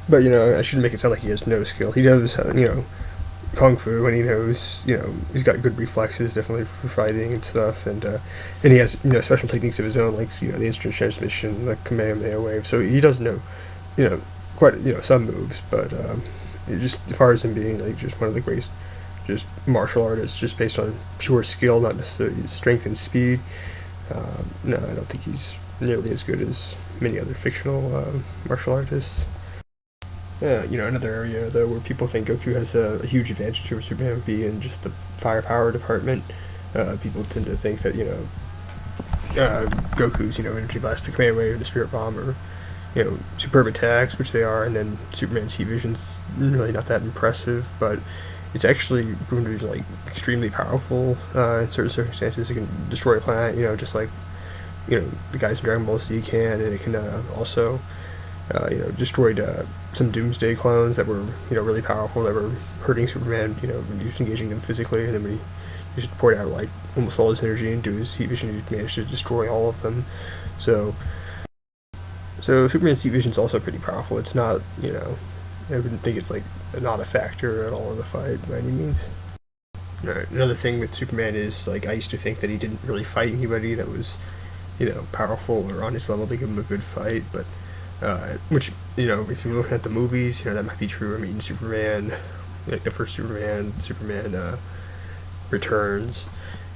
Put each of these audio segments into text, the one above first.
But I shouldn't make it sound like he has no skill. He does, kung fu, and he knows, he's got good reflexes, definitely for fighting and stuff, and he has, special techniques of his own, like, the instant transmission, the Kamehameha wave. So he does know, quite, some moves, but just as far as him being like just one of the greatest, just martial artists, just based on pure skill, not necessarily strength and speed. No, I don't think he's nearly as good as many other fictional martial artists. Another area though where people think Goku has a huge advantage over Superman would be in just the firepower department. People tend to think that Goku's energy blast, the command wave, the spirit bomb, or superb attacks, which they are, and then Superman's heat vision's really not that impressive, but it's actually proven to be like extremely powerful in certain circumstances. It can destroy a planet, just like the guys in Dragon Ball Z can, and it can also destroyed some Doomsday clones that were really powerful, that were hurting Superman. When he was engaging them physically, and then when he just poured out like almost all his energy into his heat vision, he managed to destroy all of them. So Superman's heat vision is also pretty powerful. It's not, I wouldn't think it's like not a factor at all in the fight by any means. Another thing with Superman is, like, I used to think that he didn't really fight anybody that was, powerful or on his level to give him a good fight, but which, if you're looking at the movies, that might be true. I mean, Superman, like the first Superman Returns,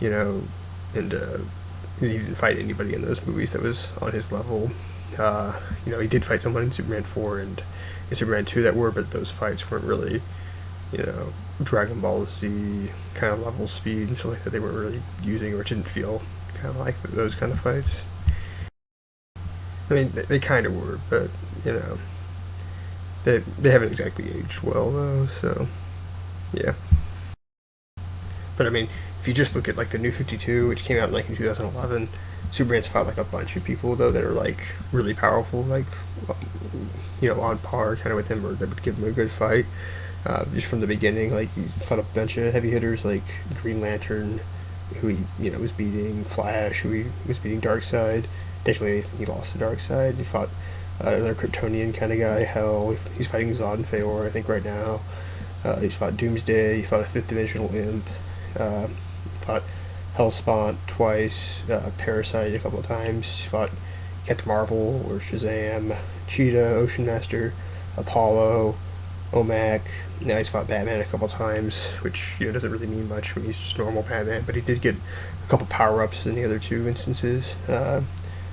and he didn't fight anybody in those movies that was on his level. He did fight someone in Superman 4 and in Superman 2 that were, but those fights weren't really, Dragon Ball Z kind of level speed and stuff like that. They weren't really using, or it didn't feel kind of like those kind of fights. I mean, they kind of were, but, they haven't exactly aged well, though, so, yeah. But, I mean, if you just look at, like, the New 52, which came out like in 2011, Superman's fought like a bunch of people though that are like really powerful, like on par kind of with him, or that would give him a good fight. Just from the beginning, like he fought a bunch of heavy hitters like Green Lantern, who he was beating, Flash, who he was beating Darkseid. Technically, he lost to Darkseid. He fought another Kryptonian kind of guy, Hell. He's fighting Zod and Feor, I think, right now. He's fought Doomsday. He fought a fifth dimensional imp. Fought Hellspawn twice, Parasite a couple of times, fought Captain Marvel or Shazam, Cheetah, Ocean Master, Apollo, OMAC. Now he's fought Batman a couple of times, which doesn't really mean much when he's just normal Batman, but he did get a couple power-ups in the other two instances.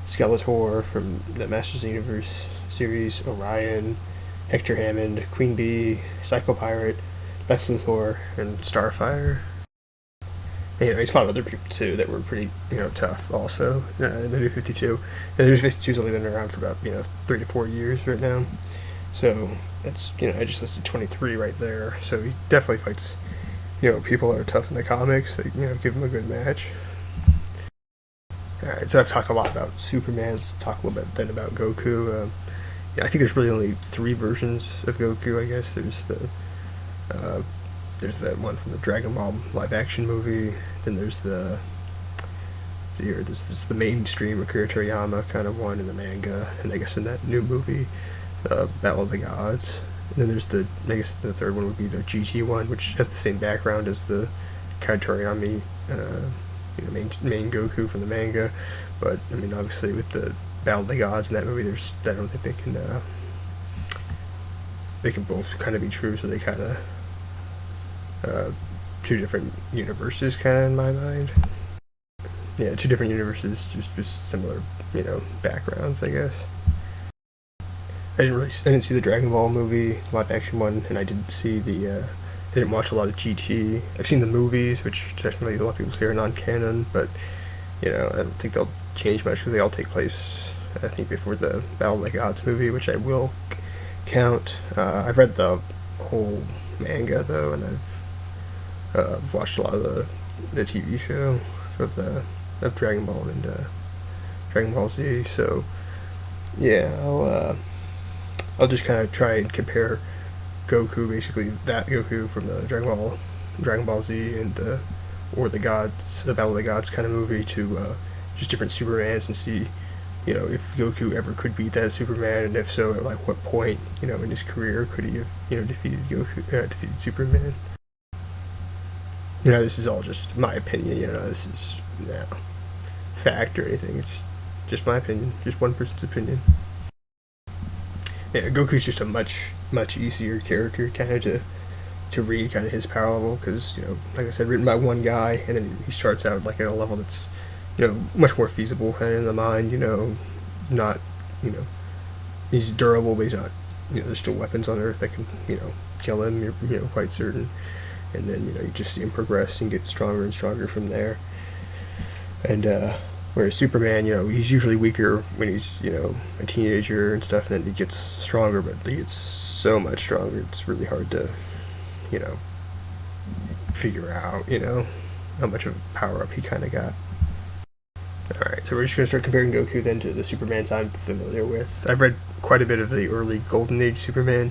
Skeletor from the Masters of the Universe series, Orion, Hector Hammond, Queen Bee, Psycho Pirate, Lex Luthor, and Starfire. He's fought other people too that were pretty, tough also in the New 52. And the New 52's only been around for about, 3 to 4 years right now. So that's, I just listed 23 right there. So he definitely fights, people that are tough in the comics that, give him a good match. Alright, so I've talked a lot about Superman. Let's talk a little bit then about Goku. I think there's really only 3 versions of Goku, I guess. There's that one from the Dragon Ball live-action movie. Then there's the mainstream Akira Toriyama kind of one in the manga, and I guess in that new movie, Battle of the Gods. And then there's the third one would be the GT one, which has the same background as the Akira Toriyama, main Goku from the manga. But I mean, obviously with the Battle of the Gods in that movie, I don't think they can both kind of be true, so they kind of. Two different universes, kind of in my mind. Yeah, 2 different universes, just similar, backgrounds, I guess. I didn't see the Dragon Ball movie, live action one, and I didn't watch a lot of GT. I've seen the movies, which technically a lot of people say are non-canon, but I don't think they'll change much because they all take place, I think, before the Battle of the Gods movie, which I will count. I've read the whole manga though, and I've watched a lot of the TV show of Dragon Ball and Dragon Ball Z. So yeah, I'll just kind of try and compare Goku, basically that Goku from the Dragon Ball Z and the Battle of the Gods kind of movie to just different Supermans, and see if Goku ever could beat that Superman, and if so, at like what point, in his career could he have, defeated defeated Superman. This is all just my opinion. This is fact or anything. It's just my opinion, just one person's opinion. Yeah, Goku's just a much easier character kind of to read, kind of his power level, because like I said, written by one guy, and then he starts out like at a level that's much more feasible kind of in the mind. Not he's durable, but he's not. There's still weapons on Earth that can kill him. You're quite certain, and then you just see him progress and get stronger and stronger from there. And whereas Superman, he's usually weaker when he's a teenager and stuff, and then he gets stronger, but he gets so much stronger. It's really hard to figure out how much of a power up he kind of got. Alright, so we're just going to start comparing Goku then to the Supermans I'm familiar with. I've read quite a bit of the early Golden Age Superman,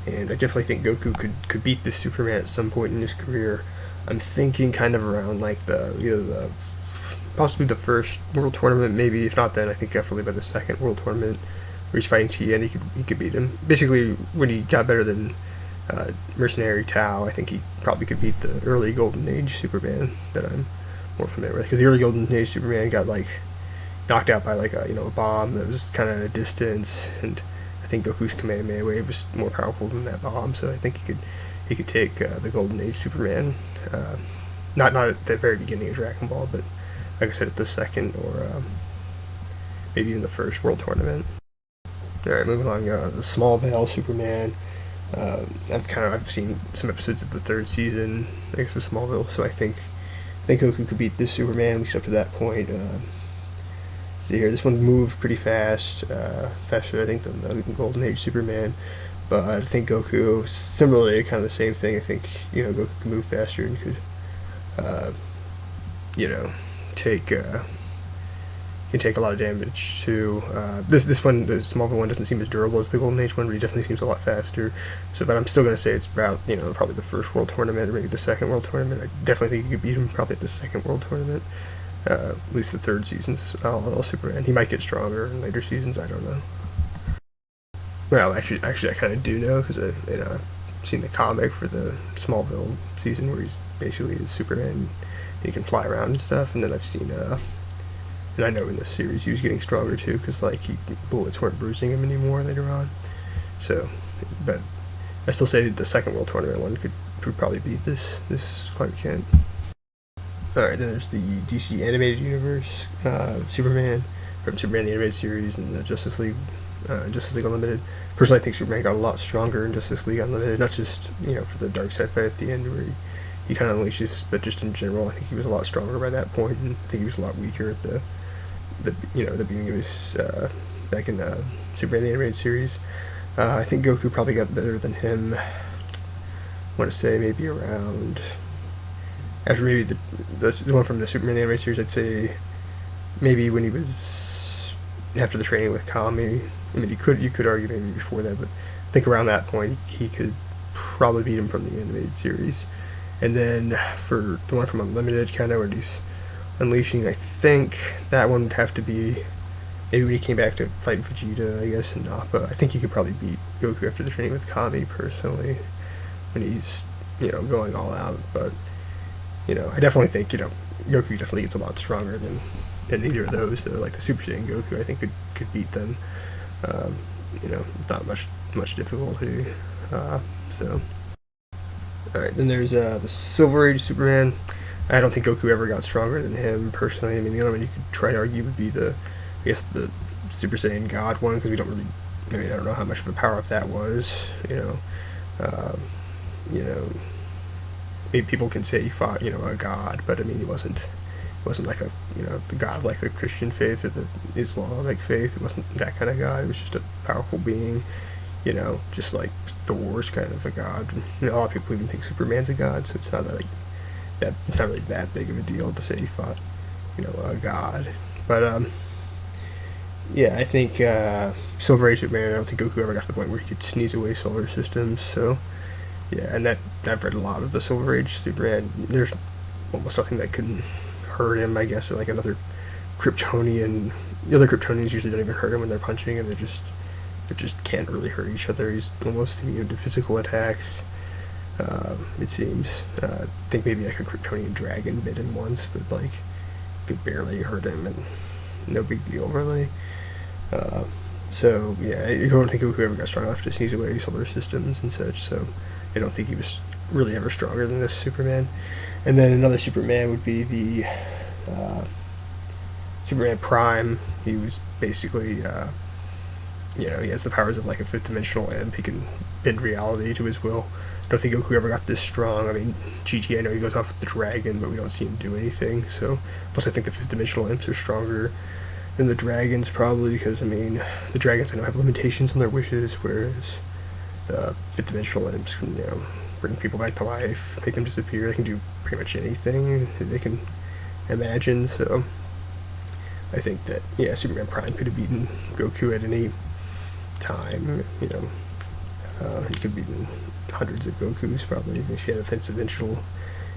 and I definitely think Goku could beat this Superman at some point in his career. I'm thinking kind of around like possibly the first World Tournament, maybe. If not then, I think definitely by the second World Tournament where he's fighting Tien, he could beat him. Basically, when he got better than Mercenary Tao, I think he probably could beat the early Golden Age Superman that I'm more familiar with, because the early Golden Age Superman got like knocked out by like a bomb that was kind of at a distance, and I think Goku's Kamehameha wave was more powerful than that bomb, so I think he could take the Golden Age Superman, not at the very beginning of Dragon Ball, but like I said, at the second or maybe even the first World Tournament. All right, moving along, the Smallville Superman. I've seen some episodes of the third season, I guess, of Smallville, so I think Goku could beat this Superman, at least up to that point. See here, this one moved pretty fast, faster I think than the Golden Age Superman, but I think Goku, similarly, kind of the same thing. I think Goku could move faster and could take a lot of damage too. This one, the Smallville one, doesn't seem as durable as the Golden Age one, but he definitely seems a lot faster. So, but I'm still going to say it's about probably the first World Tournament or maybe the second World Tournament. I definitely think you could beat him probably at the second World Tournament. At least the third season's all Superman. He might get stronger in later seasons. I don't know. Well, actually, I kind of do know, because I've seen the comic for the Smallville season where he's basically Superman. He can fly around and stuff, and then I've seen and I know in this series he was getting stronger too, because like bullets weren't bruising him anymore later on. So, but I still say the second World Tournament one could probably beat this Clark Kent. Alright, then there's the DC Animated Universe, Superman, from Superman the Animated Series and the Justice League Unlimited. Personally, I think Superman got a lot stronger in Justice League Unlimited, not just for the Darkseid fight at the end where he kind of unleashes, but just in general, I think he was a lot stronger by that point, and I think he was a lot weaker at the beginning of his back in Superman the Animated Series. I think Goku probably got better than him. I want to say maybe around after maybe the one from the Superman the Animated Series. I'd say maybe when he was after the training with Kami. I mean, you could argue maybe before that, but I think around that point he could probably beat him from the animated series. And then for the one from Unlimited, kind of where he's unleashing, I think that one would have to be maybe when he came back to fight Vegeta, I guess, and Nappa. I think he could probably beat Goku after the training with Kami, personally, when he's, going all out. But, I definitely think, Goku definitely gets a lot stronger than either of those, though. Like the Super Saiyan Goku, I think could beat them, without much difficulty. So... Alright, then there's the Silver Age Superman. I don't think Goku ever got stronger than him, personally. I mean, the other one you could try to argue would be the Super Saiyan God one, because we don't really, I don't know how much of a power-up that was, maybe people can say he fought, a god, but I mean, he wasn't like a, the god like the Christian faith or the Islamic faith. It wasn't that kind of god. It was just a powerful being, just like Thor's kind of a god. A lot of people even think Superman's a god, so it's not it's not really that big of a deal to say he fought, a god. But yeah, I think Silver Age Superman, I don't think Goku ever got to the point where he could sneeze away solar systems. So yeah, and I've read a lot of the Silver Age Superman. There's almost nothing that can hurt him, I guess, at like another Kryptonian. The other Kryptonians usually don't even hurt him when they're punching, and they just can't really hurt each other. He's almost immune to physical attacks. It seems. I think maybe like a Kryptonian dragon bit him once, but like could barely hurt him, and no big deal really. So yeah, I don't think whoever got strong enough to sneeze away solar systems and such. So I don't think he was really ever stronger than this Superman. And then another Superman would be the Superman Prime. He was basically, he has the powers of like a fifth dimensional imp. He can bend reality to his will. I don't think Goku ever got this strong. I mean, GT, I know he goes off with the dragon, but we don't see him do anything. So, plus I think the fifth dimensional imps are stronger than the dragons, probably, because, I mean, the dragons, I know, have limitations on their wishes, whereas the fifth dimensional imps can, bring people back to life, make them disappear. They can do pretty much anything they can imagine. So I think that, Superman Prime could have beaten Goku at any time. He could have beaten hundreds of Gokus, probably, if he had offensive dimensional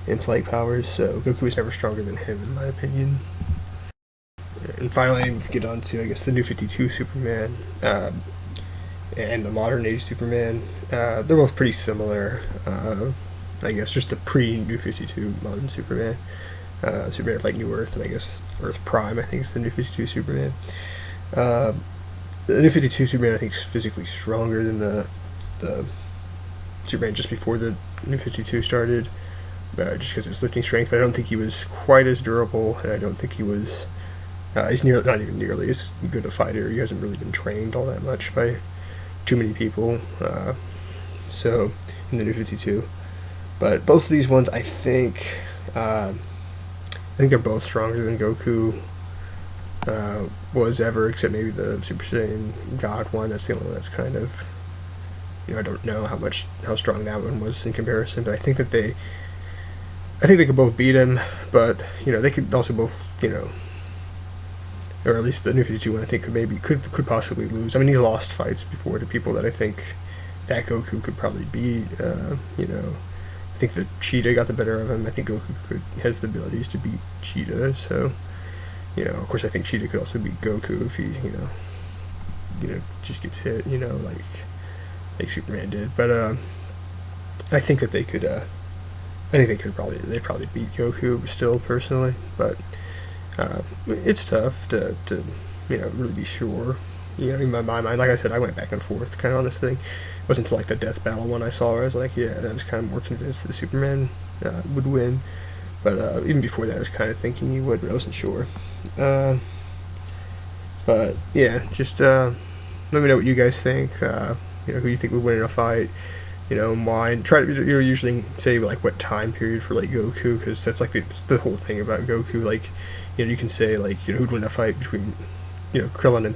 imp-like powers. So Goku was never stronger than him, in my opinion. And finally, we get on to, I guess, the New 52 Superman and the modern age Superman. They're both pretty similar. I guess just the pre-New 52 modern Superman. Superman of like New Earth, and I guess Earth Prime, I think, is the New 52 Superman. The New 52 Superman, I think, is physically stronger than the Superman just before the New 52 started, just because of his lifting strength. But I don't think he was quite as durable, and I don't think he was. He's not even nearly as good a fighter. He hasn't really been trained all that much by too many people. So in the New 52, but both of these ones, I think they're both stronger than Goku was ever, except maybe the Super Saiyan God one. That's the only one that's kind of, I don't know how strong that one was in comparison, but I think they could both beat him, but they could also both, or at least the New 52 one, I think could possibly lose. I mean, he lost fights before to people that I think that Goku could probably beat. I think that Cheetah got the better of him. I think Goku has the abilities to beat Cheetah. So, of course, I think Cheetah could also beat Goku if he, just gets hit, like Superman did. But I think that they could. I think they'd probably beat Goku still, personally. But it's tough to really be sure. In my mind, like I said, I went back and forth kind of on this thing. It wasn't until like the Death Battle one I saw where I was like, I was kind of more convinced that Superman would win. But even before that, I was kind of thinking he would, but I wasn't sure. But yeah, just let me know what you guys think. Who you think would win in a fight. And why. And try to usually say like what time period for like Goku, because that's like the whole thing about Goku. Like, you can say like who'd win a fight between Krillin and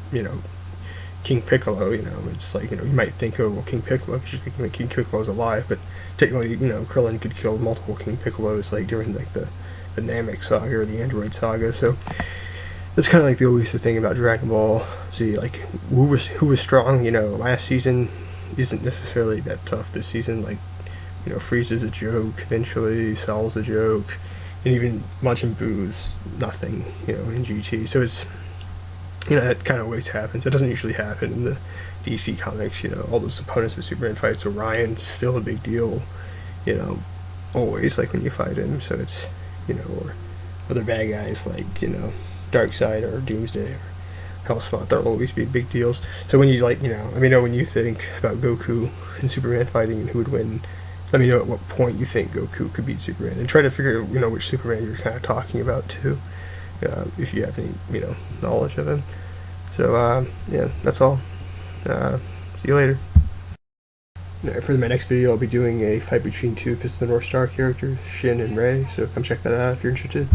King Piccolo. It's like you might think, oh well, King Piccolo, because you're thinking that King Piccolo's alive, but technically Krillin could kill multiple King Piccolos like during like the Namek saga or the Android saga. So that's kind of like always the thing about Dragon Ball Z. Like who was strong last season isn't necessarily that tough this season. Like Frieza's a joke eventually, Cell's a joke, and even Majin Buu's nothing in GT. So it's that kind of always happens. It doesn't usually happen in the DC comics. All those opponents that Superman fights, Orion's still a big deal. Always, like when you fight him. So it's or other bad guys like Darkseid or Doomsday or Hellspawn, they'll always be big deals. So when you when you think about Goku and Superman fighting and who would win, let me know at what point you think Goku could beat Superman, and try to figure out which Superman you're kind of talking about too, if you have any knowledge of him. So that's all. See you later. For my next video, I'll be doing a fight between two Fist of the North Star characters, Shin and Rei. So come check that out if you're interested.